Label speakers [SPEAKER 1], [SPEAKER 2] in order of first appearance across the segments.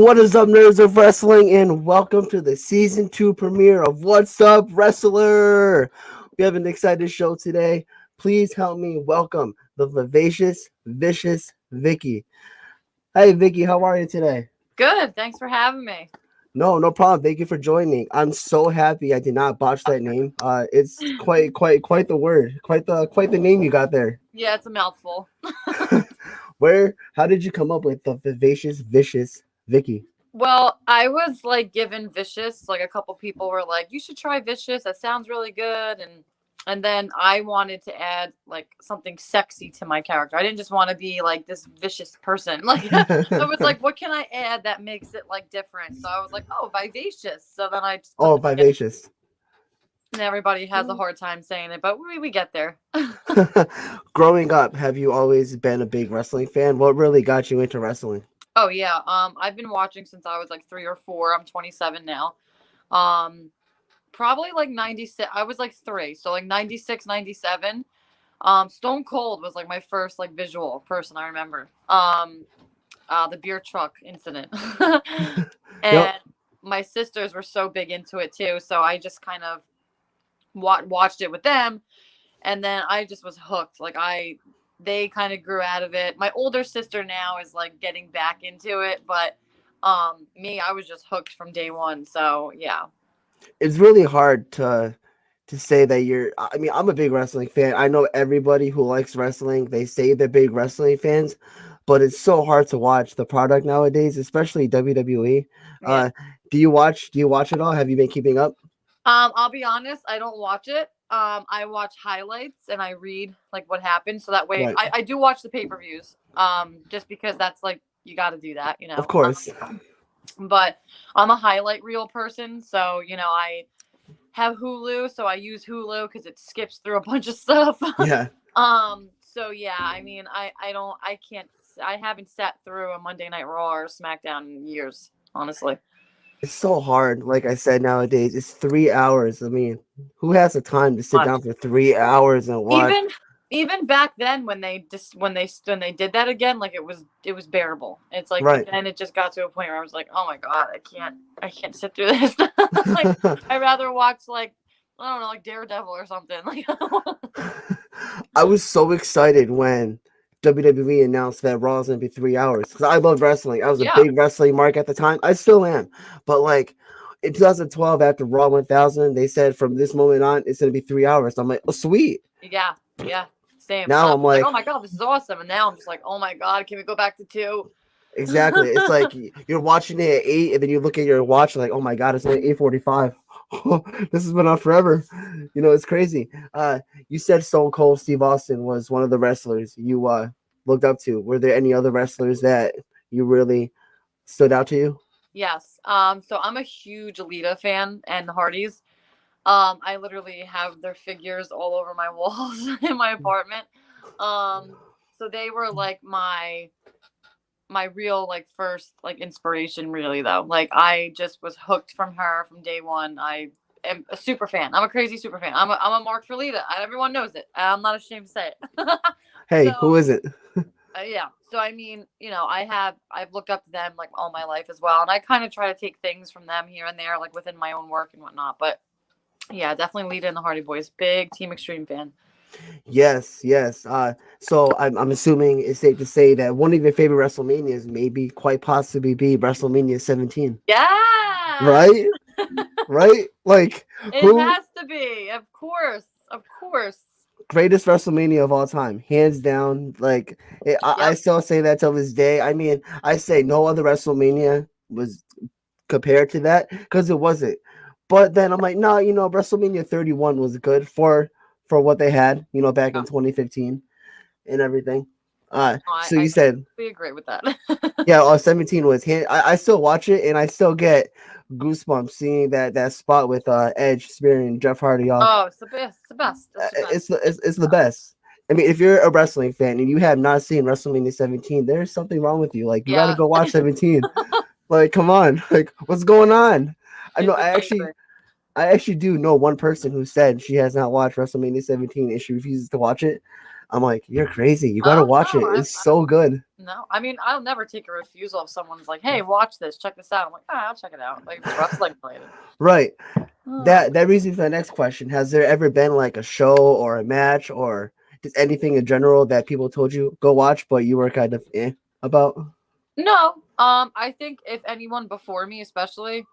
[SPEAKER 1] What is up, nerds of wrestling, and welcome to the season 2 premiere of What's Up Wrestler. We have an exciting show today. Please help me welcome the Vivacious Vicious Vicki. Hey, Vicki, how are you today?
[SPEAKER 2] Good. Thanks for having me.
[SPEAKER 1] No problem. Thank you for joining. I'm so happy I did not botch that name. It's quite the word, quite the name you got there.
[SPEAKER 2] Yeah, it's a mouthful.
[SPEAKER 1] How did you come up with the Vivacious Vicious Vicki?
[SPEAKER 2] Well, I was like given Vicious. Like a couple people were like, "You should try Vicious. That sounds really good." And then I wanted to add like something sexy to my character. I didn't just want to be like this vicious person. Like I was like, what can I add that makes it like different? So I was like, oh, vivacious. So then I just
[SPEAKER 1] Vivacious.
[SPEAKER 2] And everybody has a hard time saying it, but we get there.
[SPEAKER 1] Growing up, have you always been a big wrestling fan? What really got you into wrestling?
[SPEAKER 2] Oh yeah. I've been watching since I was like 3 or 4. I'm 27 now. Probably like 96. I was like 3, so like 96, 97. Stone Cold was like my first like visual person I remember. The beer truck incident. And my sisters were so big into it too, so I just kind of watched it with them, and then I just was hooked. Like they kind of grew out of it. My older sister now is like getting back into it, but me, I was just hooked from day one. So yeah.
[SPEAKER 1] It's really hard to say that I'm a big wrestling fan. I know everybody who likes wrestling, they say they're big wrestling fans, but it's so hard to watch the product nowadays, especially WWE.
[SPEAKER 2] Yeah.
[SPEAKER 1] Do you watch it all? Have you been keeping up?
[SPEAKER 2] I'll be honest, I don't watch it. I watch highlights and I read like what happened, so that way I do watch the pay-per-views. Just because that's like you got to do that, you know.
[SPEAKER 1] Of course.
[SPEAKER 2] But I'm a highlight reel person, so I have Hulu, so I use Hulu because it skips through a bunch of stuff.
[SPEAKER 1] Yeah.
[SPEAKER 2] So yeah, I mean, I haven't sat through a Monday Night Raw or SmackDown in years, honestly.
[SPEAKER 1] It's so hard. Like I said, nowadays it's 3 hours. I mean, who has the time to sit down for 3 hours and watch?
[SPEAKER 2] Even back then when they did that again, like it was bearable. It's like then it just got to a point where I was like, oh my god, I can't sit through this. Like I'd rather watch like I don't know, like Daredevil or something. Like
[SPEAKER 1] I was so excited when WWE announced that Raw was gonna be 3 hours because I love wrestling. I was a big wrestling mark at the time. I still am, but like in 2012, after Raw 1000, they said from this moment on it's gonna be 3 hours. I'm like, oh sweet.
[SPEAKER 2] Yeah. Same.
[SPEAKER 1] Now I'm like,
[SPEAKER 2] oh my god, this is awesome. And now I'm just like, oh my god, can we go back to 2?
[SPEAKER 1] Exactly. It's like you're watching it at 8, and then you look at your watch like, oh my god, it's only 8:45. This has been on forever. It's crazy. You said Stone Cold Steve Austin was one of the wrestlers you looked up to. Were there any other wrestlers that you really stood out to you?
[SPEAKER 2] Yes. So I'm a huge Alita fan and the Hardys. I literally have their figures all over my walls in my apartment. So they were like my real like first like inspiration, really, though. Like I just was hooked from her from day one. I am a super fan. I'm a crazy super fan. I'm a mark for Lita. Everyone knows it. I'm not ashamed to say it.
[SPEAKER 1] Hey, who is it?
[SPEAKER 2] Yeah. So I mean, I've looked up to them like all my life as well, and I kind of try to take things from them here and there, like within my own work and whatnot. But yeah, definitely Lita and the Hardy Boys. Big Team Extreme fan.
[SPEAKER 1] Yes. So I'm assuming it's safe to say that one of your favorite WrestleManias maybe quite possibly be WrestleMania 17.
[SPEAKER 2] Yeah.
[SPEAKER 1] Right? Right? Like
[SPEAKER 2] it has to be. Of course.
[SPEAKER 1] Greatest WrestleMania of all time, hands down. Like I still say that till this day. I mean, I say no other WrestleMania was compared to that because it wasn't. But then I'm like, no, WrestleMania 31 was good for what they had, back in 2015 and everything. So you said
[SPEAKER 2] we agree with that.
[SPEAKER 1] Yeah, 17 was. I still watch it and I still get goosebumps seeing that spot with Edge spearing Jeff Hardy off.
[SPEAKER 2] Oh, it's the best.
[SPEAKER 1] It's the best. I mean, if you're a wrestling fan and you have not seen WrestleMania 17, there's something wrong with you. Like you got to go watch 17. Like, come on, like what's going on? I know. I actually do know one person who said she has not watched WrestleMania 17 and she refuses to watch it. I'm like, you're crazy. You gotta
[SPEAKER 2] Oh
[SPEAKER 1] watch it.
[SPEAKER 2] no,
[SPEAKER 1] It's so good.
[SPEAKER 2] no. I mean, I'll never take a refusal if someone's like, "Hey, watch this, check this out." I'm like, "Ah, I'll check it out." Like if it's wrestling related.
[SPEAKER 1] Right.
[SPEAKER 2] Oh.
[SPEAKER 1] That brings me to the next question. Has there ever been like a show or a match or just anything in general that people told you go watch, but you were kind of about?
[SPEAKER 2] No, I think if anyone before me, especially,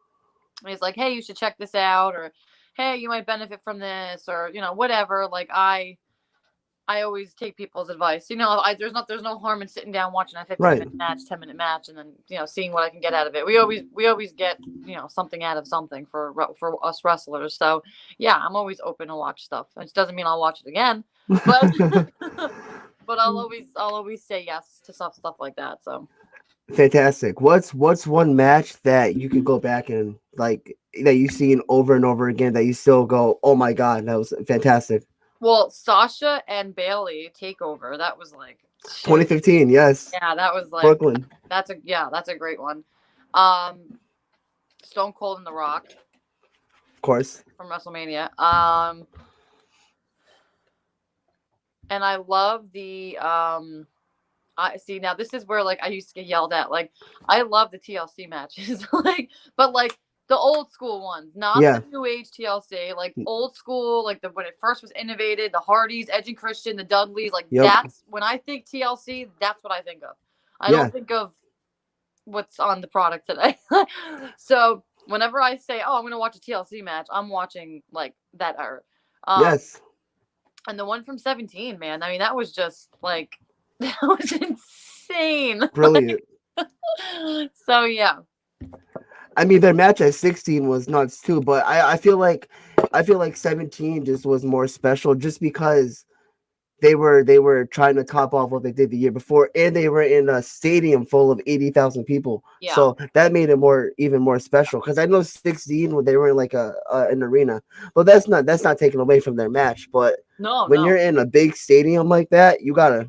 [SPEAKER 2] is like, "Hey, you should check this out," or "Hey, you might benefit from this," or whatever. Like I always take people's advice. There's no harm in sitting down watching a 15
[SPEAKER 1] Right.
[SPEAKER 2] minute match, 10-minute match, and then seeing what I can get out of it. We always get something out of something for us wrestlers. So yeah, I'm always open to watch stuff. It doesn't mean I'll watch it again, but but I'll always say yes to stuff like that. So
[SPEAKER 1] Fantastic. What's one match that you could go back and like that you've seen over and over again that you still go, oh my god, that was fantastic.
[SPEAKER 2] well, Sasha and Bailey takeover. That was like shoot.
[SPEAKER 1] 2015, yes.
[SPEAKER 2] Yeah, that was like
[SPEAKER 1] Brooklyn.
[SPEAKER 2] that's a great one. Um, Stone Cold and The Rock
[SPEAKER 1] Of course.
[SPEAKER 2] from WrestleMania. And I love the I see now this is where like I used to get yelled at. Like I love the TLC matches, but the old school ones, not
[SPEAKER 1] Yeah.
[SPEAKER 2] the new age TLC, like old school, like when it first was innovated, the Hardys, Edge and Christian, the Dudleys, like
[SPEAKER 1] Yep.
[SPEAKER 2] that's when I think TLC, that's what I think of. I
[SPEAKER 1] Yeah.
[SPEAKER 2] don't think of what's on the product today. So whenever I say, "Oh, I'm gonna watch a TLC match," I'm watching like that era.
[SPEAKER 1] Yes.
[SPEAKER 2] And the one from 17, man, I mean, that was just like that was insane.
[SPEAKER 1] Brilliant.
[SPEAKER 2] So yeah,
[SPEAKER 1] I mean, their match at 16 was nuts too, but I feel like 17 just was more special just because they were trying to top off what they did the year before, and they were in a stadium full of 80,000 people.
[SPEAKER 2] yeah,
[SPEAKER 1] So that made it even more special. Because I know 16 when they were in like an arena, but that's not taken away from their match. But
[SPEAKER 2] no,
[SPEAKER 1] when
[SPEAKER 2] no,
[SPEAKER 1] you're in a big stadium like that, you gotta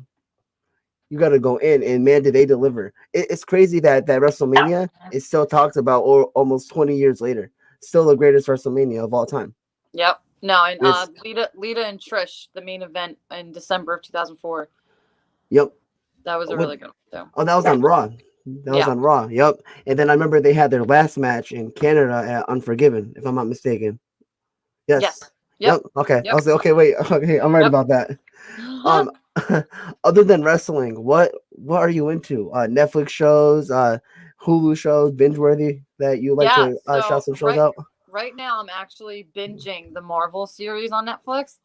[SPEAKER 1] go in, and man, did they deliver! It's crazy that WrestleMania is still talked about or almost 20 years later, still the greatest WrestleMania of all time.
[SPEAKER 2] yep, no, and
[SPEAKER 1] It's
[SPEAKER 2] Lita and Trish, the main event in December of 2004.
[SPEAKER 1] Yep.
[SPEAKER 2] That was a really good one too.
[SPEAKER 1] Oh, that was on Raw. That was
[SPEAKER 2] Yeah.
[SPEAKER 1] on Raw. Yep. And then I remember they had their last match in Canada at Unforgiven, if I'm not mistaken. Yes.
[SPEAKER 2] Yes.
[SPEAKER 1] Yep.
[SPEAKER 2] Yep.
[SPEAKER 1] Okay. I
[SPEAKER 2] Yep.
[SPEAKER 1] was like, okay, wait. Okay, I'm right
[SPEAKER 2] Yep.
[SPEAKER 1] about that. Um, other than wrestling, what are you into? Netflix shows, Hulu shows, binge worthy that you like
[SPEAKER 2] Yeah.
[SPEAKER 1] to shout
[SPEAKER 2] So
[SPEAKER 1] some shows out?
[SPEAKER 2] right now I'm actually binging the Marvel series on Netflix.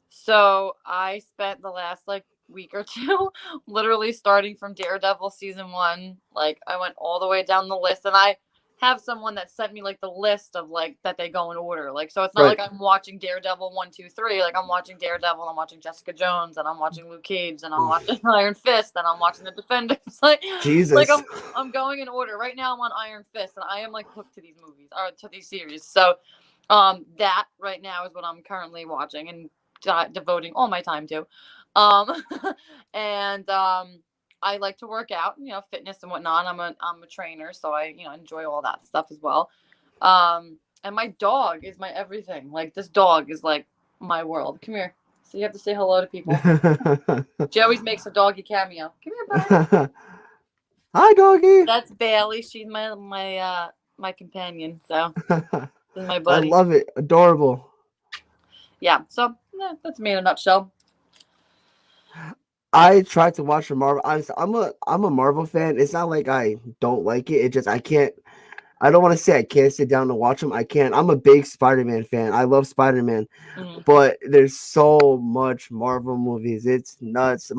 [SPEAKER 2] So I spent the last like week or two literally starting from Daredevil season 1. Like I went all the way down the list, and I have someone that sent me like the list of like that they go in order. Like so it's not
[SPEAKER 1] Right.
[SPEAKER 2] like I'm watching Daredevil 1, 2, 3. Like I'm watching Daredevil, and I'm watching Jessica Jones, and I'm watching Luke Cage, and I'm
[SPEAKER 1] Oof.
[SPEAKER 2] watching Iron Fist, and I'm watching the Defenders. Like
[SPEAKER 1] Jesus.
[SPEAKER 2] I'm going in order. Right now I'm on Iron Fist, and I am like hooked to these movies or to these series. So that right now is what I'm currently watching and devoting all my time to. Um, and I like to work out, fitness and whatnot. I'm a trainer, so I enjoy all that stuff as well. And my dog is my everything. Like this dog is like my world. Come here. So you have to say hello to people. She always makes a doggy cameo. Come here, bud.
[SPEAKER 1] Hi, doggy.
[SPEAKER 2] That's Bailey. She's my companion. So this is my
[SPEAKER 1] I
[SPEAKER 2] buddy.
[SPEAKER 1] love it. Adorable.
[SPEAKER 2] Yeah. So that's me in a nutshell.
[SPEAKER 1] I tried to watch the Marvel. I'm a Marvel fan. It's not like I don't like it. It just I can't. I don't want to say I can't sit down and watch them. I can't. I'm a big Spider-Man fan. I love Spider-Man, but there's so much Marvel movies. It's nuts.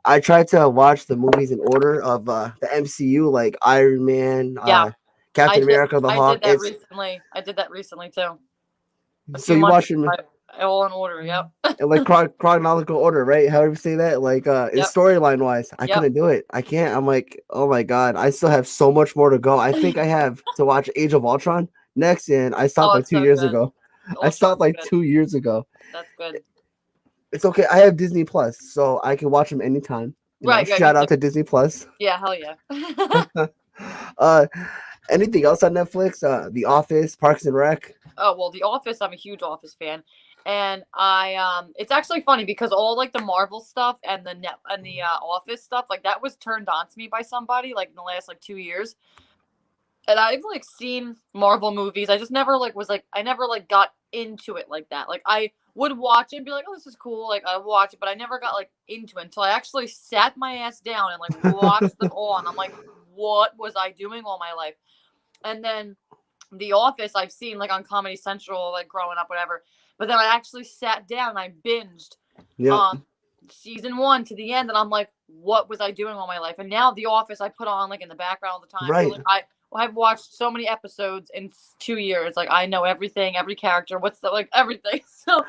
[SPEAKER 1] I tried to watch the movies in order of the MCU, like Iron Man,
[SPEAKER 2] Yeah.
[SPEAKER 1] Captain America, the
[SPEAKER 2] I
[SPEAKER 1] Hawk.
[SPEAKER 2] did that recently. I did that recently too. A
[SPEAKER 1] So
[SPEAKER 2] few
[SPEAKER 1] you
[SPEAKER 2] months
[SPEAKER 1] watch them
[SPEAKER 2] all in order. Yep.
[SPEAKER 1] in like chronological order, right? However you say that, like in
[SPEAKER 2] Yep.
[SPEAKER 1] storyline wise. I
[SPEAKER 2] Yep.
[SPEAKER 1] couldn't do it. I can't. I'm like, oh my god, I still have so much more to go. I think I have to watch Age of Ultron next, and I stopped like
[SPEAKER 2] it's
[SPEAKER 1] 2 years
[SPEAKER 2] so good.
[SPEAKER 1] ago. I
[SPEAKER 2] Ultron's
[SPEAKER 1] stopped like
[SPEAKER 2] good.
[SPEAKER 1] 2 years ago.
[SPEAKER 2] That's good.
[SPEAKER 1] It's okay. I have Disney Plus, so I can watch them anytime.
[SPEAKER 2] Right.
[SPEAKER 1] Shout out to Disney Plus.
[SPEAKER 2] Yeah. Hell yeah.
[SPEAKER 1] uh, anything else on Netflix? The Office, Parks and Rec.
[SPEAKER 2] Oh well, The Office. I'm a huge Office fan, And it's actually funny because all like the Marvel stuff and the Office stuff, like that was turned on to me by somebody like in the last like 2 years. And I've like seen Marvel movies. I just never like was like I never like got into it like that. Like I would watch it and be like, oh, this is cool. Like I watch it, but I never got like into it until I actually sat my ass down and like watched them all. And I'm like, what was I doing all my life? And then The Office I've seen like on Comedy Central, like growing up, whatever. But then I actually sat down and I binged
[SPEAKER 1] Yep.
[SPEAKER 2] Season 1 to the end, and I'm like, what was I doing all my life? And now The Office I put on like in the background all the time.
[SPEAKER 1] Right.
[SPEAKER 2] So, like I've watched so many episodes in 2 years. Like I know everything, every character, what's the like everything. So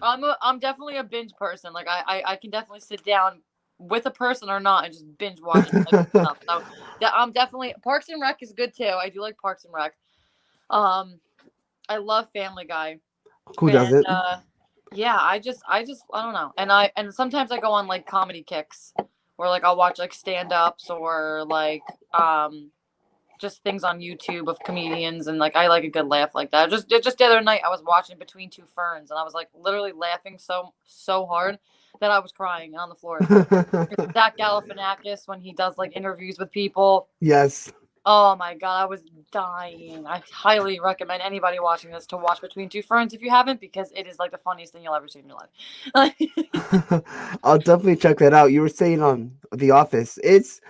[SPEAKER 2] I'm definitely a binge person. Like I can definitely sit down with a person or not and just binge watch like, stuff. So I'm definitely Parks and Rec is good too. I do like Parks and Rec. I love Family Guy.
[SPEAKER 1] Who
[SPEAKER 2] And
[SPEAKER 1] doesn't?
[SPEAKER 2] yeah, I don't know. And sometimes I go on like comedy kicks where like I'll watch like stand-ups or like just things on YouTube of comedians, and like I like a good laugh like that. Just the other night I was watching Between Two Ferns and I was like literally laughing so hard that I was crying on the floor. Zach Galifianakis when he does like interviews with people.
[SPEAKER 1] Yes.
[SPEAKER 2] Oh my god, I was dying. I highly recommend anybody watching this to watch Between Two Ferns if you haven't, because it is like the funniest thing you'll ever see in your life.
[SPEAKER 1] I'll definitely check that out. You were saying on The Office. It's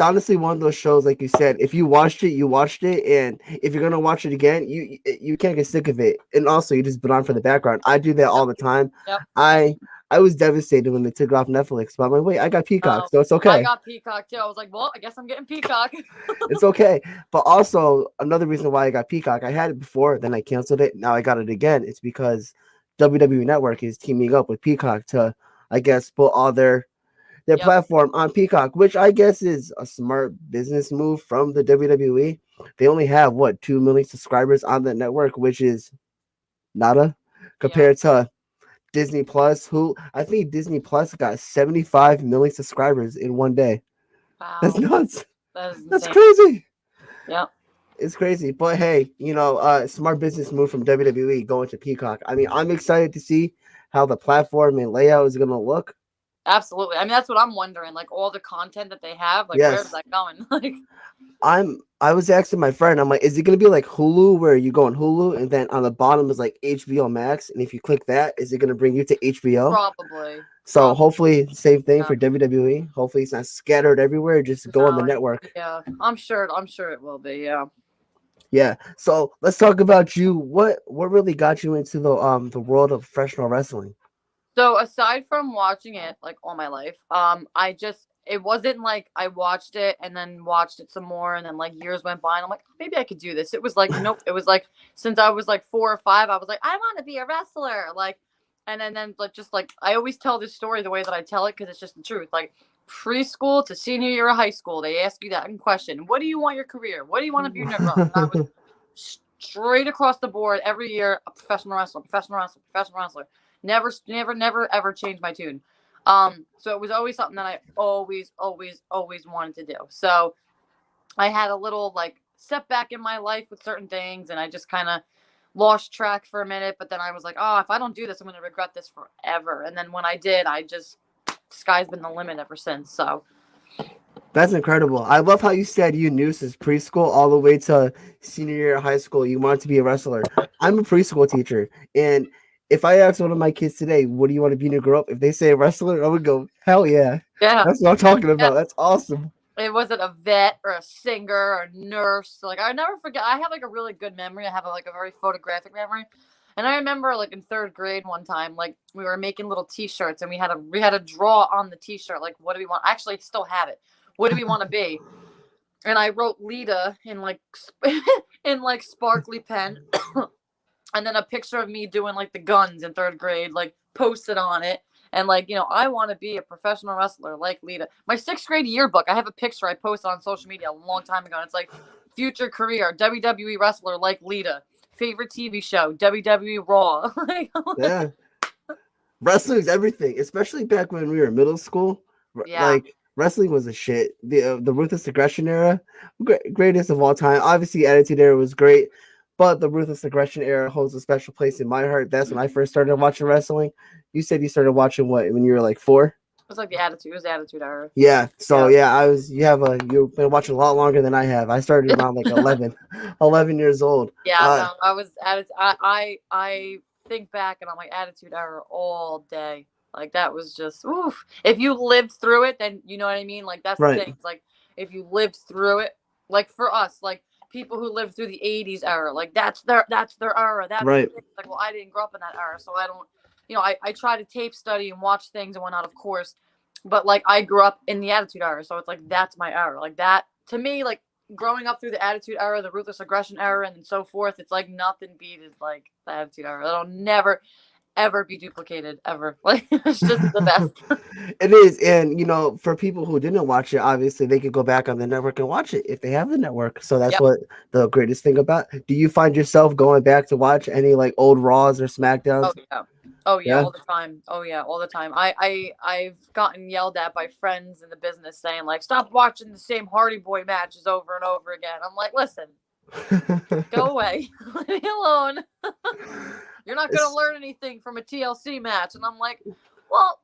[SPEAKER 1] honestly one of those shows, like you said, if you watched it, you watched it, and if you're gonna watch it again, you can't get sick of it. And also, you just put on for the background. I do that all the time.
[SPEAKER 2] Yep.
[SPEAKER 1] I was devastated when they took it off Netflix, but I'm like, wait, I got Peacock, so it's
[SPEAKER 2] I
[SPEAKER 1] okay.
[SPEAKER 2] got Peacock too. I was like, well, I guess I'm getting Peacock.
[SPEAKER 1] It's okay. But also, another reason why I got Peacock, I had it before, then I canceled it. Now I got it again. It's because WWE Network is teaming up with Peacock to, I guess, put all their
[SPEAKER 2] Yep.
[SPEAKER 1] platform on Peacock, which I guess is a smart business move from the WWE. They only have 2 million subscribers on the network, which is nada compared to Disney Plus, who I think Disney Plus got 75 million subscribers in one day.
[SPEAKER 2] Wow.
[SPEAKER 1] That's nuts.
[SPEAKER 2] That's
[SPEAKER 1] crazy.
[SPEAKER 2] Yeah.
[SPEAKER 1] It's crazy. But hey, smart business move from WWE going to Peacock. I mean, I'm excited to see how the platform and layout is going to look.
[SPEAKER 2] Absolutely. I mean, that's what I'm wondering. Like all the content that they have, like
[SPEAKER 1] Yes.
[SPEAKER 2] where is that going? Like
[SPEAKER 1] I was asking my friend, I'm like, is it gonna be like Hulu where you go on Hulu and then on the bottom is like HBO Max, and if you click that, is it gonna bring you to HBO?
[SPEAKER 2] Probably.
[SPEAKER 1] So hopefully same thing for WWE. Hopefully it's not scattered everywhere, just go on the network.
[SPEAKER 2] Yeah, I'm sure it will be, yeah.
[SPEAKER 1] Yeah. So let's talk about you. What really got you into the world of professional wrestling?
[SPEAKER 2] So aside from watching it like all my life, it wasn't like I watched it and then watched it some more and then like years went by and I'm like, maybe I could do this. It was like, nope. It was like since I was like 4 or 5, I was like, I want to be a wrestler. Like, and then like just like I always tell this story the way that I tell it because it's just the truth. Like preschool to senior year of high school, they ask you that question: what do you want your career? What do you want to be when you're grown? And I was straight across the board every year, a professional wrestler, professional wrestler, professional wrestler. Never, ever changed my tune. So it was always something that I always wanted to do. So I had a little like setback in my life with certain things, and I just kind of lost track for a minute. But then I was like, oh, if I don't do this, I'm going to regret this forever. And then when I did, sky's been the limit ever since. So.
[SPEAKER 1] That's incredible. I love how you said you knew since preschool all the way to senior year of high school you wanted to be a wrestler. I'm a preschool teacher, and if I ask one of my kids today, what do you want to be when you grow up? If they say a wrestler, I would go, hell yeah.
[SPEAKER 2] Yeah.
[SPEAKER 1] That's what I'm talking about. Yeah. That's awesome.
[SPEAKER 2] It wasn't a vet or a singer or a nurse. Like I never forget. I have like a really good memory. I have a very photographic memory. And I remember like in 3rd grade one time, like we were making little T-shirts and we had to draw on the T-shirt. Like, what do we want? I actually still have it. What do we want to be? And I wrote Lita in like sparkly pen. And then a picture of me doing like the guns in 3rd grade, like posted on it. And like, I want to be a professional wrestler like Lita. My 6th grade yearbook, I have a picture I posted on social media a long time ago. And it's like future career, WWE wrestler like Lita. Favorite TV show, WWE Raw.
[SPEAKER 1] Yeah. Wrestling is everything, especially back when we were in middle school.
[SPEAKER 2] Yeah.
[SPEAKER 1] Like wrestling was a shit. The Ruthless Aggression era, greatest of all time. Obviously, Attitude Era was great. But the Ruthless Aggression era holds a special place in my heart. That's when I first started watching wrestling. You said you started watching what when you were like 4?
[SPEAKER 2] It was like the attitude. It was the attitude era.
[SPEAKER 1] Yeah. So
[SPEAKER 2] Yeah.
[SPEAKER 1] yeah, you've been watching a lot longer than I have. I started around like 11 years old.
[SPEAKER 2] Yeah, no, I was at I think back and I'm like attitude era all day. Like that was just oof. If you lived through it, then you know what I mean? Like that's the
[SPEAKER 1] Right.
[SPEAKER 2] thing. It's like if you lived through it, like for us, like people who lived through the 80s era, like that's their era. That's
[SPEAKER 1] Right.
[SPEAKER 2] like well, I didn't grow up in that era, so I don't I try to tape study and watch things and whatnot, of course. But like I grew up in the attitude era, so it's like that's my era. Like that to me, like growing up through the attitude era, the ruthless aggression era, and so forth, it's like nothing beated like the attitude era. It'll never ever be duplicated ever. Like it's just the best.
[SPEAKER 1] It is, and for people who didn't watch it, obviously they could go back on the network and watch it if they have the network. So that's
[SPEAKER 2] Yep.
[SPEAKER 1] what the greatest thing about. Do you find yourself going back to watch any like old Raws or
[SPEAKER 2] Oh
[SPEAKER 1] SmackDowns?
[SPEAKER 2] yeah. Oh yeah,
[SPEAKER 1] Yeah.
[SPEAKER 2] all the time. Oh yeah, all the time. I've gotten yelled at by friends in the business saying like, "Stop watching the same Hardy Boy matches over and over again." I'm like, "Listen, go away, leave me alone. You're not gonna
[SPEAKER 1] It's
[SPEAKER 2] learn anything from a TLC match." And I'm like, "Well,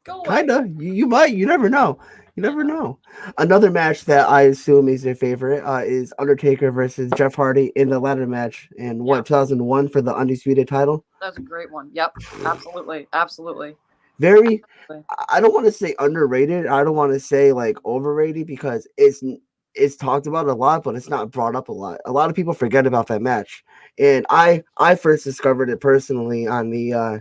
[SPEAKER 2] go away."
[SPEAKER 1] kinda. You might. You never know. You
[SPEAKER 2] You
[SPEAKER 1] never
[SPEAKER 2] know,
[SPEAKER 1] know. Another match that I assume is your favorite is Undertaker versus Jeff Hardy in the ladder match in
[SPEAKER 2] yeah,
[SPEAKER 1] 2001 for the undisputed title.
[SPEAKER 2] that's a great one. Yep, absolutely, absolutely.
[SPEAKER 1] Very,
[SPEAKER 2] Absolutely.
[SPEAKER 1] I don't want to say underrated. I don't want to say like overrated because it's talked about a lot, but it's not brought up a lot. A lot of people forget about that match, and I first discovered it personally on the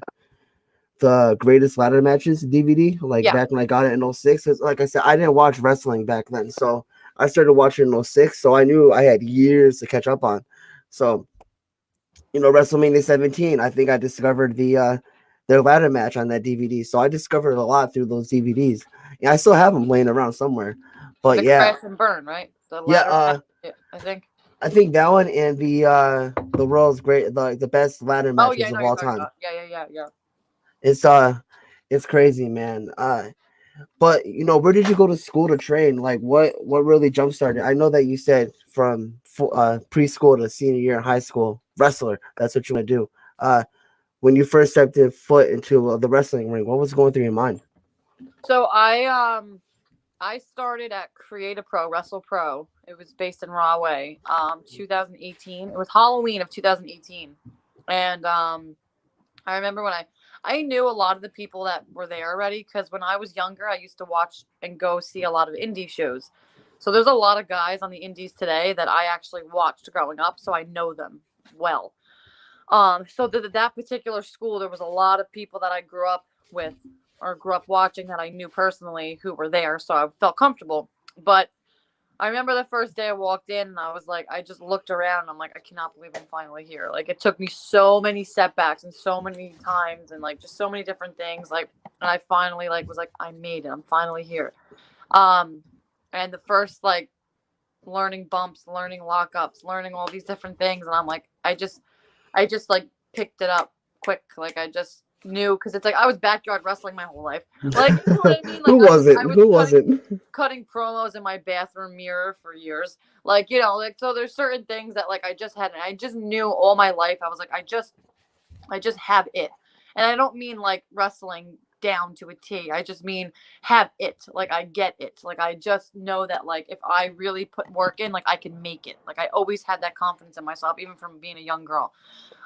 [SPEAKER 1] greatest ladder matches DVD, like
[SPEAKER 2] Yeah,
[SPEAKER 1] back when I got it in '06. Like I said, I didn't watch wrestling back then, so I started watching in '06. So I knew I had years to catch up on. So WrestleMania 17, I think I discovered their ladder match on that DVD. So I discovered a lot through those DVDs. Yeah, I still have them laying around somewhere. But
[SPEAKER 2] the
[SPEAKER 1] yeah,
[SPEAKER 2] crash and burn, right? The
[SPEAKER 1] yeah,
[SPEAKER 2] ladder match. Yeah, I think.
[SPEAKER 1] I think that one and the world's great the best ladder
[SPEAKER 2] Oh yeah, I
[SPEAKER 1] matches
[SPEAKER 2] know
[SPEAKER 1] of
[SPEAKER 2] what you're
[SPEAKER 1] all
[SPEAKER 2] talking
[SPEAKER 1] time.
[SPEAKER 2] about. Yeah, yeah, yeah, yeah.
[SPEAKER 1] It's it's crazy, man. But where did you go to school to train? Like what really jump started? I know that you said from preschool to senior year in high school, wrestler. That's what you want to do. When you first stepped foot into the wrestling ring, what was going through your mind?
[SPEAKER 2] So I started at Create a Pro, Wrestle Pro. It was based in Rahway, 2018. It was Halloween of 2018. And I remember when I knew a lot of the people that were there already because when I was younger, I used to watch and go see a lot of indie shows. So there's a lot of guys on the indies today that I actually watched growing up, so I know them well. So that particular school, there was a lot of people that I grew up with or grew up watching that I knew personally who were there, so I felt comfortable. But I remember the first day I walked in and I was like, I just looked around and I'm like, I cannot believe I'm finally here. Like it took me so many setbacks and so many times and like just so many different things. Like, and I finally like was like, I made it. I'm finally here. Um, and the first like learning bumps, learning lockups, learning all these different things, and I'm like, I just like picked it up quick. Like I just knew because it's like I was backyard wrestling my whole life. Like you know what I mean? Like
[SPEAKER 1] Who
[SPEAKER 2] I
[SPEAKER 1] was it?
[SPEAKER 2] I was
[SPEAKER 1] Who
[SPEAKER 2] cutting
[SPEAKER 1] wasn't?
[SPEAKER 2] cutting promos in my bathroom mirror for years. Like like so there's certain things that like I just had I just knew all my life. I was like I just have it. And I don't mean like wrestling down to a T. I just mean have it. Like I get it. Like I just know that like if I really put work in, like I can make it. Like I always had that confidence in myself, even from being a young girl.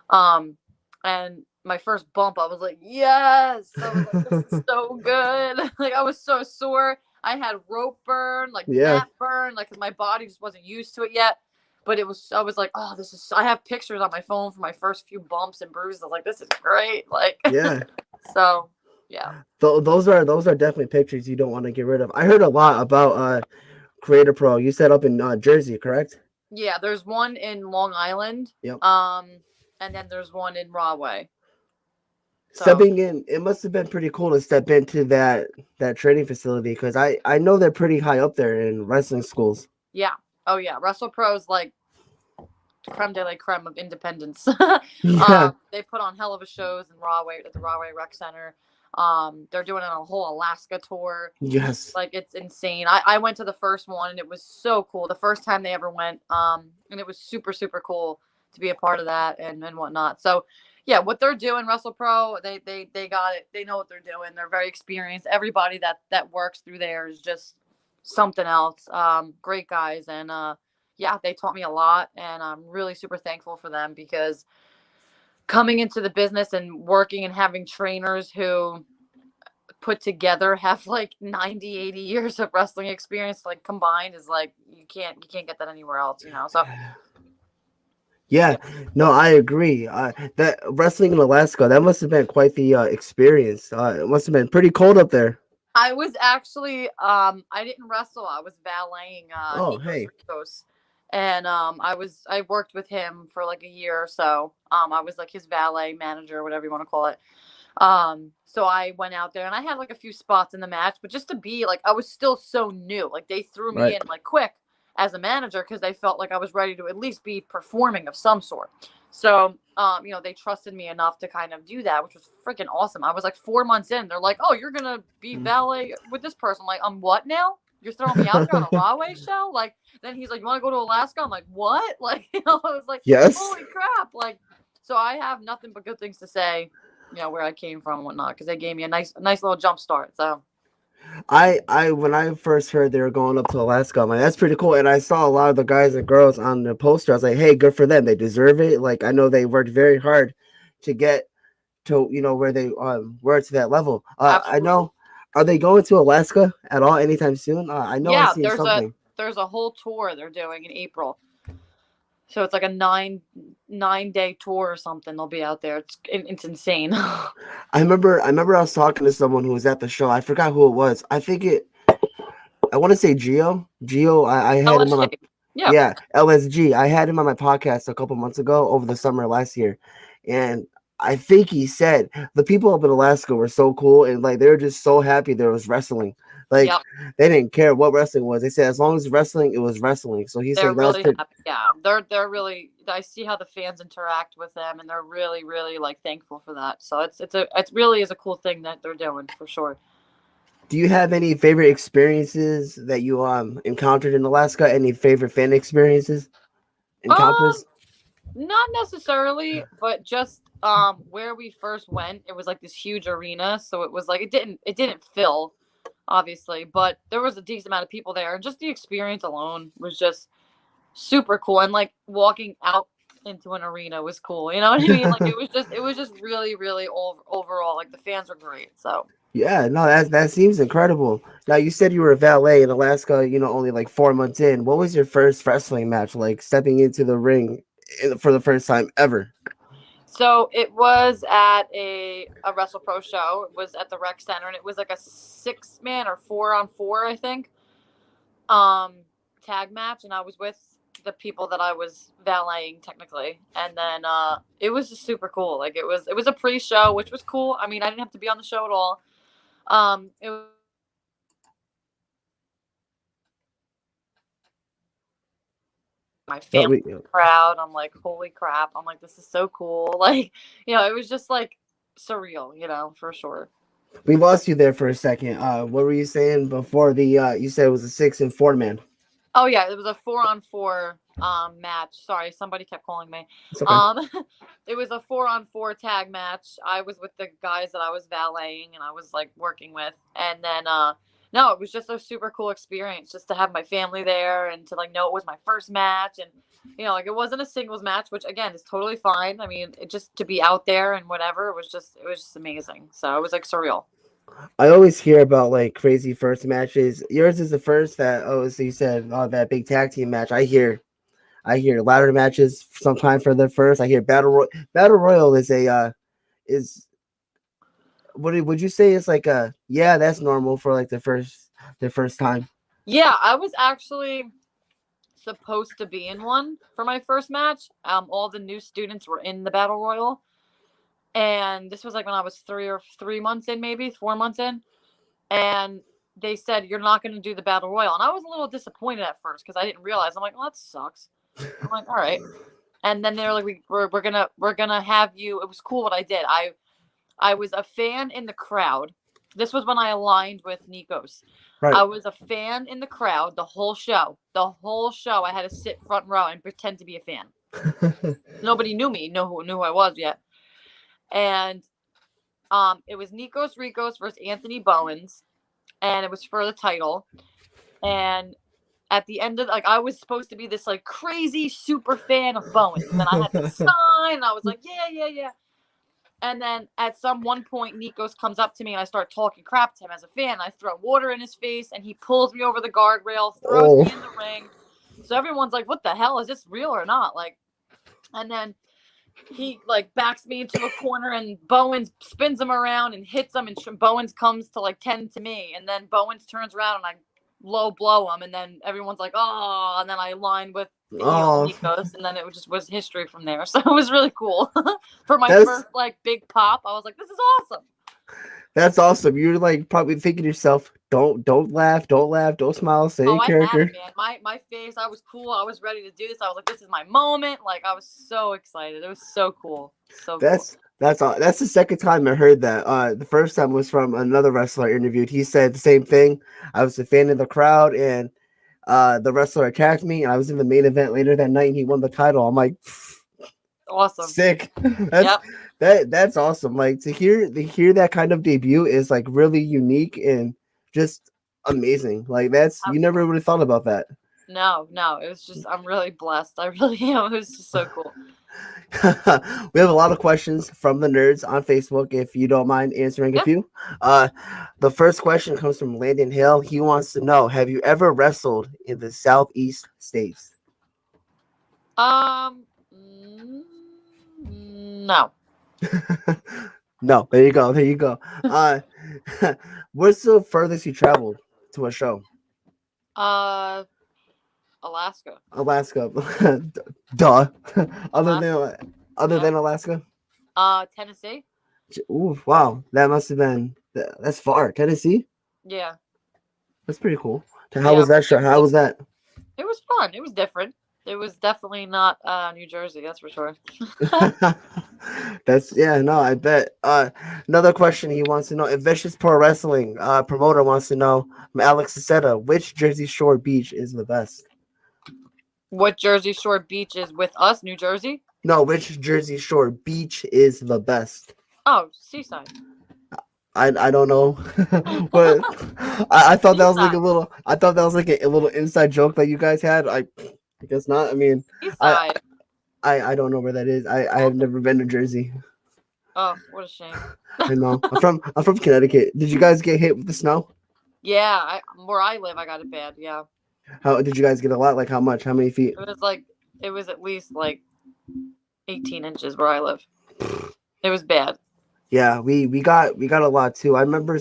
[SPEAKER 2] Um and my first bump, I was like, yes. I was like, this is so good. Like I was so sore. I had rope burn, like
[SPEAKER 1] Yeah,
[SPEAKER 2] mat burn, like 'cause my body just wasn't used to it yet. But I was like, oh, this is, I have pictures on my phone for my first few bumps and bruises. I was like, this is great. Like,
[SPEAKER 1] yeah.
[SPEAKER 2] so yeah.
[SPEAKER 1] Those are definitely pictures you don't want to get rid of. I heard a lot about Creator Pro. You set up in Jersey, correct?
[SPEAKER 2] Yeah. There's one in Long Island.
[SPEAKER 1] Yep.
[SPEAKER 2] And then there's one in Rahway. So
[SPEAKER 1] Stepping in, it must have been pretty cool to step into that training facility because I know they're pretty high up there in wrestling schools.
[SPEAKER 2] yeah. Oh yeah. Wrestle Pro's like creme de la creme of independence.
[SPEAKER 1] Yeah.
[SPEAKER 2] They put on hell of a shows in Rahway at the Rahway Rec Center. They're doing a whole Alaska tour.
[SPEAKER 1] Yes.
[SPEAKER 2] Like it's insane. I went to the first one and it was so cool. The first time they ever went, and it was super super cool. to be a part of that and whatnot. So yeah, what they're doing, WrestlePro, they got it. They know what they're doing. They're very experienced. Everybody that works through there is just something else. Great guys, and yeah, they taught me a lot, and I'm really super thankful for them because coming into the business and working and having trainers who put together have like 90, 80 years of wrestling experience like combined is like you can't get that anywhere else, so
[SPEAKER 1] Yeah,
[SPEAKER 2] yeah.
[SPEAKER 1] no, I agree. That wrestling in Alaska, that must have been quite the experience. It must have been pretty cold up there.
[SPEAKER 2] I was actually I didn't wrestle. I was valeting
[SPEAKER 1] Oh,
[SPEAKER 2] Nikos
[SPEAKER 1] hey.
[SPEAKER 2] Ricos. And I worked with him for like a year or so. I was like his valet manager, whatever you want to call it. So I went out there and I had like a few spots in the match, but just to be like I was still so new. Like they threw me
[SPEAKER 1] Right.
[SPEAKER 2] in like quick as a manager because they felt like I was ready to at least be performing of some sort. So, they trusted me enough to kind of do that, which was freaking awesome. I was like 4 months in. They're like, "Oh, you're gonna be valet with this person." I'm like, what now? You're throwing me out there on a Rahway show? Like, then he's like, "You want to go to Alaska?" I'm like, "What?" Like, I was like,
[SPEAKER 1] Yes.
[SPEAKER 2] "Holy crap!" Like, so I have nothing but good things to say, where I came from and whatnot, because they gave me a nice little jump start. So
[SPEAKER 1] I when I first heard they were going up to Alaska, I'm like, that's pretty cool. And I saw a lot of the guys and girls on the poster. I was like, hey, good for them. They deserve it. Like I know they worked very hard to get to where they were to that level. I
[SPEAKER 2] absolutely,
[SPEAKER 1] know. Are they going to Alaska at all anytime soon? I know I
[SPEAKER 2] yeah.
[SPEAKER 1] seen
[SPEAKER 2] There's
[SPEAKER 1] something.
[SPEAKER 2] a whole tour they're doing in April. So it's like a nine day tour or something. They'll be out there. It's insane.
[SPEAKER 1] I remember I was talking to someone who was at the show. I forgot who it was. I want to say Geo. I had him on
[SPEAKER 2] LSG.
[SPEAKER 1] my
[SPEAKER 2] Yeah.
[SPEAKER 1] yeah, LSG. I had him on my podcast a couple months ago over the summer last year. And I think he said the people up in Alaska were so cool and like they were just so happy there was wrestling. Like
[SPEAKER 2] Yep.
[SPEAKER 1] they didn't care what wrestling was. They said as long as wrestling, it was wrestling. So he's
[SPEAKER 2] They're
[SPEAKER 1] like that was
[SPEAKER 2] really
[SPEAKER 1] pretty.
[SPEAKER 2] happy. Yeah. They're really. I see how the fans interact with them, and they're really really like thankful for that. So it really is a cool thing that they're doing for sure.
[SPEAKER 1] Do you have any favorite experiences that you encountered in Alaska? Any favorite fan experiences
[SPEAKER 2] Um,
[SPEAKER 1] encounters?
[SPEAKER 2] Not necessarily, but just where we first went, it was like this huge arena, so it was like it didn't fill, obviously, but there was a decent amount of people there, and just the experience alone was just super cool. And like walking out into an arena was cool. You know what I mean? Like it was just really really overall like the fans were great. So
[SPEAKER 1] Yeah, no, that seems incredible. Now you said you were a valet in Alaska, only like 4 months in. What was your first wrestling match like stepping into the ring for the first time ever?
[SPEAKER 2] so it was at a WrestlePro show. It was at the rec center, and it was like a 6-man or 4-on-4, I think, um tag match, and I was with the people that I was valeting technically. And then it was just super cool. Like it was a pre-show, which was cool. I mean, I didn't have to be on the show at all. It was my
[SPEAKER 1] Oh,
[SPEAKER 2] family crowd. I'm like, holy crap. I'm like, this is so cool. Like, it was just like surreal, for sure.
[SPEAKER 1] we lost you there for a second. What were you saying before the? You said it was a 6 and 4 man.
[SPEAKER 2] Oh yeah, it was a 4-on-4 match. Sorry, somebody kept calling me.
[SPEAKER 1] It's okay.
[SPEAKER 2] Um it was a 4-on-4 tag match. I was with the guys that I was valeting and I was like working with. And then no, it was just a super cool experience just to have my family there and to like know it was my first match. And like it wasn't a singles match, which again is totally fine. I mean, it just to be out there and whatever, it was just amazing. So it was like surreal.
[SPEAKER 1] I always hear about like crazy first matches. Yours is the first that so you said that big tag team match. I hear ladder matches sometime for the first. I hear battle royal is a is what would you say is like a yeah that's normal for like the first time.
[SPEAKER 2] Yeah, I was actually supposed to be in one for my first match. All the new students were in the battle royal, and this was like when I was 3 months in, maybe 4 months in, and they said you're not going to do the battle royal, and I was a little disappointed at first because I didn't realize. I'm like, well, that sucks. I'm like, all right, and then they were like, we're gonna have you. It was cool what I did. I was a fan in the crowd. This was when I aligned with Nikos.
[SPEAKER 1] Right.
[SPEAKER 2] I was a fan in the crowd the whole show. The whole show, I had to sit front row and pretend to be a fan. Nobody knew who I was yet. And it was Nikos Ricos versus Anthony Bowens, and it was for the title. And at the end of, like, I was supposed to be this like crazy super fan of Bowens, and I had the sign, and I was like, yeah. And then at some one point, Nikos comes up to me, and I start talking crap to him as a fan. I throw water in his face, and he pulls me over the guardrail, throws me in the ring. So everyone's like, "What the hell? Is this real or not?" Like, and then he like backs me into a corner, and Bowens spins him around and hits him, and Bowens comes to like 10 to me, and then Bowens turns around and I low blow him, and then everyone's like, "Oh!" And then I line with the heel Nikos, and then it just was history from there. So it was really cool for my first like big pop. I was like, "This is awesome."
[SPEAKER 1] That's awesome. You're like probably thinking to yourself, don't laugh, don't smile, say character.
[SPEAKER 2] I had it, man. My face, I was cool. I was ready to do this. I was like, this is my moment. Like, I was so excited. It was so cool.
[SPEAKER 1] That's the second time I heard that. The first time was from another wrestler I interviewed. He said the same thing. I was a fan of the crowd, and the wrestler attacked me, and I was in the main event later that night, and he won the title. I'm like,
[SPEAKER 2] awesome,
[SPEAKER 1] sick. That's awesome. Like to hear that kind of debut is like really unique and just amazing. Like you never would have thought about that.
[SPEAKER 2] No, it was just, I'm really blessed. I really am. It was just so cool.
[SPEAKER 1] We have a lot of questions from the nerds on Facebook. If you don't mind answering a few, the first question comes from Landon Hill. He wants to know: have you ever wrestled in the Southeast states?
[SPEAKER 2] No.
[SPEAKER 1] No. There you go. What's the furthest you traveled to a show?
[SPEAKER 2] Alaska.
[SPEAKER 1] Duh. Other than Alaska?
[SPEAKER 2] Tennessee.
[SPEAKER 1] Ooh, wow. That must have been, that's far. Tennessee?
[SPEAKER 2] Yeah.
[SPEAKER 1] That's pretty cool. How was that show? How was that?
[SPEAKER 2] It was fun. It was different. It was definitely not New Jersey, that's for sure.
[SPEAKER 1] I bet. Another question he wants to know: if Vicious Pro Wrestling promoter wants to know from Alex Sacetta, which Jersey Shore beach is the best?
[SPEAKER 2] What Jersey Shore beach is with us, New Jersey?
[SPEAKER 1] No, which Jersey Shore beach is the best?
[SPEAKER 2] Oh, Seaside.
[SPEAKER 1] I don't know, but I thought that was like a little inside joke that you guys had. I guess not. I mean, I don't know where that is. I have never been to Jersey.
[SPEAKER 2] Oh, what a shame.
[SPEAKER 1] I know. I'm from Connecticut. Did you guys get hit with the snow?
[SPEAKER 2] Yeah, where I live, I got it bad. Yeah.
[SPEAKER 1] How did you guys get a lot? Like how much? How many feet?
[SPEAKER 2] It was at least like 18 inches where I live. It was bad.
[SPEAKER 1] Yeah, we got a lot too. I remember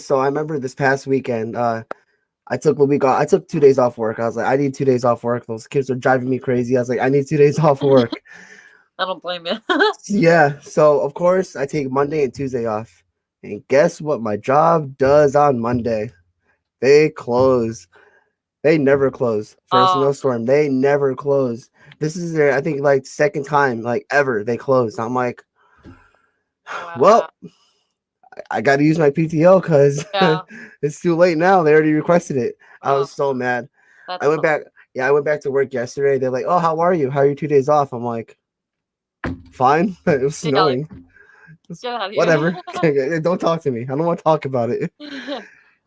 [SPEAKER 1] this past weekend, I took 2 days off work. I was like, I need 2 days off work. Those kids are driving me crazy. I was like, I need 2 days off work.
[SPEAKER 2] I don't blame you.
[SPEAKER 1] Yeah, so of course I take Monday and Tuesday off. And guess what my job does on Monday? They close. They never close for a snowstorm. They never close. This is their, I think, like second time like ever they closed. I'm like, well, I got to use my PTO because it's too late now. They already requested it. I was so mad. I went back. Yeah, I went back to work yesterday. They're like, "Oh, how are you? How are your 2 days off?" I'm like, "Fine." It was snowing. Whatever. Don't talk to me. I don't want to talk about it.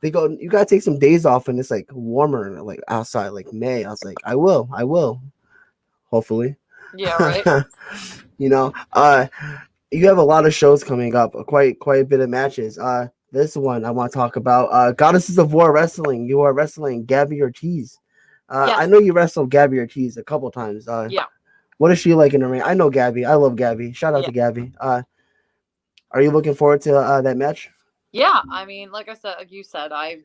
[SPEAKER 1] They go, "You gotta take some days off," and it's like warmer, like outside, like May. I was like, I will. Hopefully.
[SPEAKER 2] Yeah, right.
[SPEAKER 1] You have a lot of shows coming up, quite a bit of matches. This one I want to talk about. Goddesses of War Wrestling. You are wrestling Gabby Ortiz. Yes. I know you wrestled Gabby Ortiz a couple times.
[SPEAKER 2] Yeah.
[SPEAKER 1] What is she like in the ring? I know Gabby. I love Gabby. Shout out to Gabby. Are you looking forward to that match?
[SPEAKER 2] Yeah, I mean, like you said, I've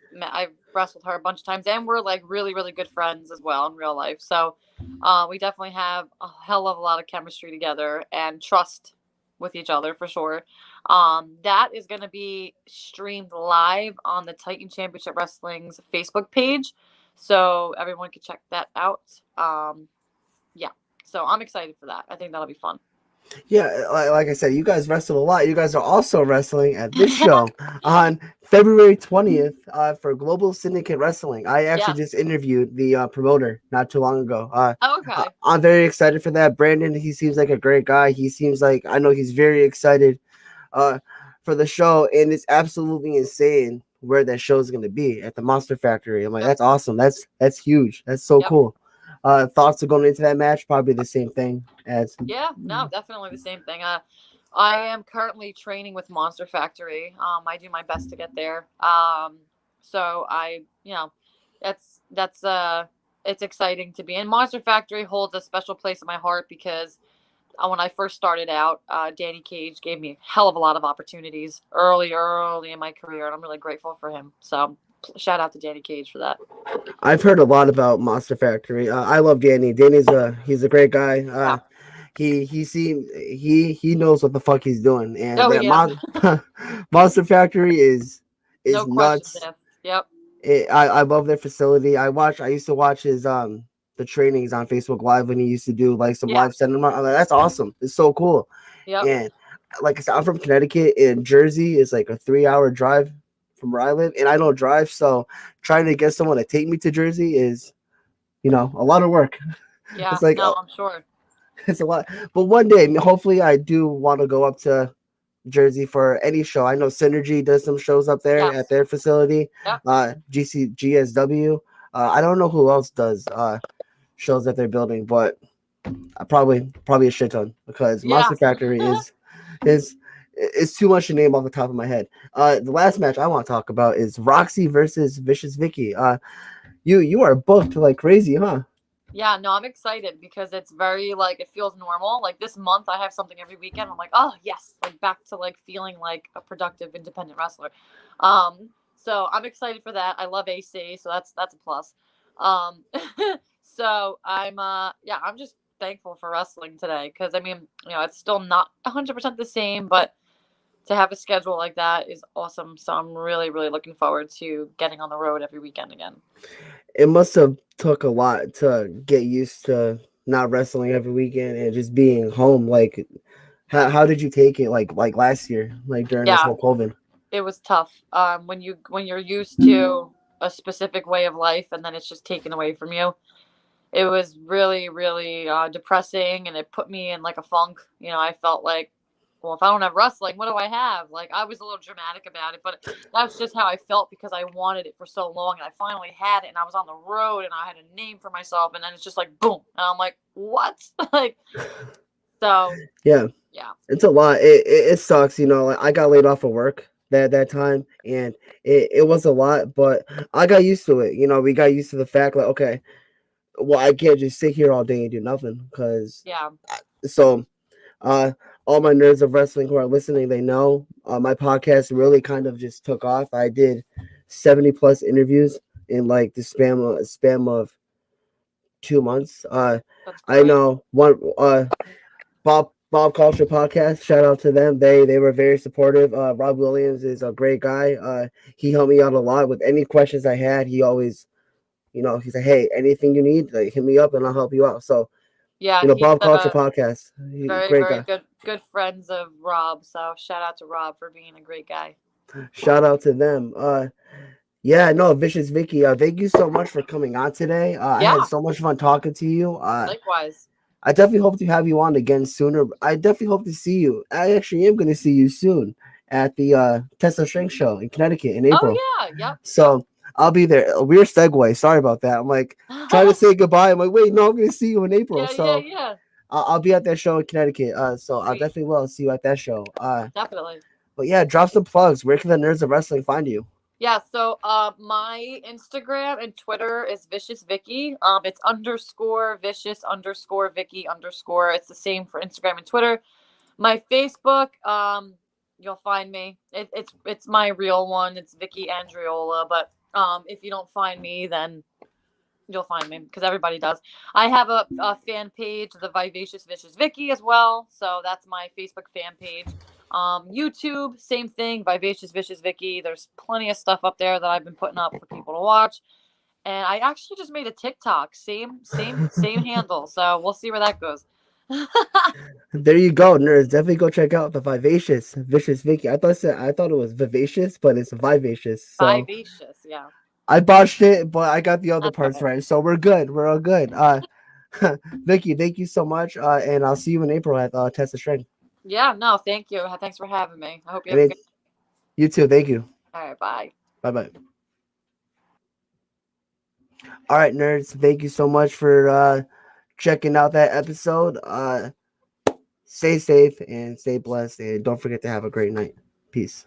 [SPEAKER 2] wrestled her a bunch of times, and we're like really, really good friends as well in real life. So, we definitely have a hell of a lot of chemistry together and trust with each other for sure. That is going to be streamed live on the Titan Championship Wrestling's Facebook page, so everyone can check that out. Yeah, so I'm excited for that. I think that'll be fun.
[SPEAKER 1] Yeah, like I said, you guys wrestle a lot. You guys are also wrestling at this show on February 20th for Global Syndicate Wrestling. I actually just
[SPEAKER 2] Yes.
[SPEAKER 1] interviewed the promoter not too long ago.
[SPEAKER 2] Oh, okay.
[SPEAKER 1] I'm very excited for that. Brandon, he seems like a great guy. He seems like, I know he's very excited uh, for the show, and it's absolutely insane where that show is going to be at the Monster Factory. I'm like,
[SPEAKER 2] Yep.
[SPEAKER 1] that's awesome. That's huge. That's so
[SPEAKER 2] Yep.
[SPEAKER 1] cool. Thoughts of going into that match? Probably the same thing as.
[SPEAKER 2] Yeah. No, definitely the same thing. I am currently training with Monster Factory. I do my best to get there. So that's it's exciting to be in. Monster Factory holds a special place in my heart because when I first started out, Danny Cage gave me a hell of a lot of opportunities early in my career, and I'm really grateful for him. So shout out to Danny Cage for that.
[SPEAKER 1] I've heard a lot about Monster Factory. I love Danny. He's a great guy.
[SPEAKER 2] Yeah.
[SPEAKER 1] He knows what the fuck he's doing, and
[SPEAKER 2] Oh
[SPEAKER 1] that
[SPEAKER 2] yeah.
[SPEAKER 1] Monster Factory is
[SPEAKER 2] No questions
[SPEAKER 1] nuts.
[SPEAKER 2] asked. Yep.
[SPEAKER 1] I love their facility. I used to watch his the trainings on Facebook Live when he used to do like some
[SPEAKER 2] Yeah.
[SPEAKER 1] live cinema. I'm like, that's awesome. It's so cool.
[SPEAKER 2] Yep.
[SPEAKER 1] And like I said, I'm from Connecticut, and Jersey is like a 3 hour drive from where I live, and I don't drive, so trying to get someone to take me to Jersey is, a lot of work.
[SPEAKER 2] Yeah.
[SPEAKER 1] It's like
[SPEAKER 2] No, I'm sure.
[SPEAKER 1] it's a lot. But one day, hopefully, I do want to go up to Jersey for any show. I know Synergy does some shows up there at
[SPEAKER 2] Yes.
[SPEAKER 1] their facility.
[SPEAKER 2] Yep.
[SPEAKER 1] GSW. I don't know who else does shows that they're building, but probably a shit ton because
[SPEAKER 2] Yeah.
[SPEAKER 1] Monster Factory is it's too much to name off the top of my head. The last match I want to talk about is Roxy versus Vicious Vicky. You are booked like crazy, huh?
[SPEAKER 2] Yeah, no, I'm excited because it's very like it feels normal. Like this month I have something every weekend. I'm like, "Oh, yes." Like back to like feeling like a productive independent wrestler. So I'm excited for that. I love AC, so that's a plus. Um so I'm just thankful for wrestling today cuz I mean, it's still not 100% the same, but to have a schedule like that is awesome. So I'm really really looking forward to getting on the road every weekend again.
[SPEAKER 1] It must have took a lot to get used to not wrestling every weekend and just being home. Like, how did you take it? Like last year, like during this
[SPEAKER 2] Yeah,
[SPEAKER 1] whole COVID.
[SPEAKER 2] it was tough. When you're used to a specific way of life and then it's just taken away from you. It was really, really depressing, and it put me in like a funk. I felt like, well, if I don't have wrestling, what do I have? Like I was a little dramatic about it, but that's just how I felt because I wanted it for so long, and I finally had it, and I was on the road, and I had a name for myself, and then it's just like boom, and I'm like, what? Like so,
[SPEAKER 1] Yeah,
[SPEAKER 2] yeah,
[SPEAKER 1] it's a lot. It sucks. Like, I got laid off of work that time, and it was a lot, but I got used to it. We got used to the fact like, okay, well, I can't just sit here all day and do nothing because
[SPEAKER 2] yeah,
[SPEAKER 1] so uh all my nerds of wrestling who are listening, they know my podcast really kind of just took off. I did 70 plus interviews in like the spam of 2 months.
[SPEAKER 2] that's
[SPEAKER 1] I
[SPEAKER 2] great.
[SPEAKER 1] know one Bob Culture podcast. Shout out to them. They were very supportive. Rob Williams is a great guy. He helped me out a lot with any questions I had. He always, he said, "Hey, anything you need, like hit me up and I'll help you out." So,
[SPEAKER 2] Yeah, he's
[SPEAKER 1] Bob Culture podcast,
[SPEAKER 2] very,
[SPEAKER 1] great
[SPEAKER 2] very
[SPEAKER 1] guy.
[SPEAKER 2] good friends of Rob. So shout out to Rob for being a great guy.
[SPEAKER 1] Shout out to them. Yeah, no, Vicious Vicky. Thank you so much for coming on today. I had
[SPEAKER 2] Yeah,
[SPEAKER 1] so much fun talking to you.
[SPEAKER 2] likewise.
[SPEAKER 1] I definitely hope to have you on again sooner. I definitely hope to see you. I actually am going to see you soon at the Tesla Strength Show in Connecticut in
[SPEAKER 2] Oh
[SPEAKER 1] April.
[SPEAKER 2] yeah, yep, yep.
[SPEAKER 1] So I'll be there. A weird segue. Sorry about that. I'm like trying to say goodbye. I'm like, wait, no, I'm going to see you in April.
[SPEAKER 2] Yeah, yeah,
[SPEAKER 1] So
[SPEAKER 2] yeah.
[SPEAKER 1] I'll be at that show in Connecticut. So I'll
[SPEAKER 2] Sweet.
[SPEAKER 1] definitely will see you at that show.
[SPEAKER 2] Definitely.
[SPEAKER 1] But yeah, drop some plugs. Where can the nerds of wrestling find you?
[SPEAKER 2] Yeah, so my Instagram and Twitter is Vicious Vicky. It's underscore vicious underscore Vicky underscore. It's the same for Instagram and Twitter. My Facebook, you'll find me. It's my real one. It's Vicky Andriola. But if you don't find me, then you'll find me because everybody does. I have a fan page, the Vivacious Vicious Vicky, as well. So that's my Facebook fan page. YouTube, same thing, Vivacious Vicious Vicky. There's plenty of stuff up there that I've been putting up for people to watch. And I actually just made a TikTok, same handle. So we'll see where that goes.
[SPEAKER 1] There you go, nerds. Definitely go check out the Vivacious Vicious Vicky. I thought it was Vivacious, but it's Vivacious. So
[SPEAKER 2] Vivacious, yeah.
[SPEAKER 1] I botched it, but I got the other
[SPEAKER 2] That's all
[SPEAKER 1] parts
[SPEAKER 2] right.
[SPEAKER 1] right. So we're good. We're all good. Vicky, thank you so much. And I'll see you in April at Test of Strength.
[SPEAKER 2] Yeah, no, thank you. Thanks for having me. I hope you
[SPEAKER 1] And
[SPEAKER 2] have a good.
[SPEAKER 1] you too. Thank you.
[SPEAKER 2] All right, bye.
[SPEAKER 1] Bye bye. All right, nerds. Thank you so much for checking out that episode. Stay safe and stay blessed, and don't forget to have a great night. Peace.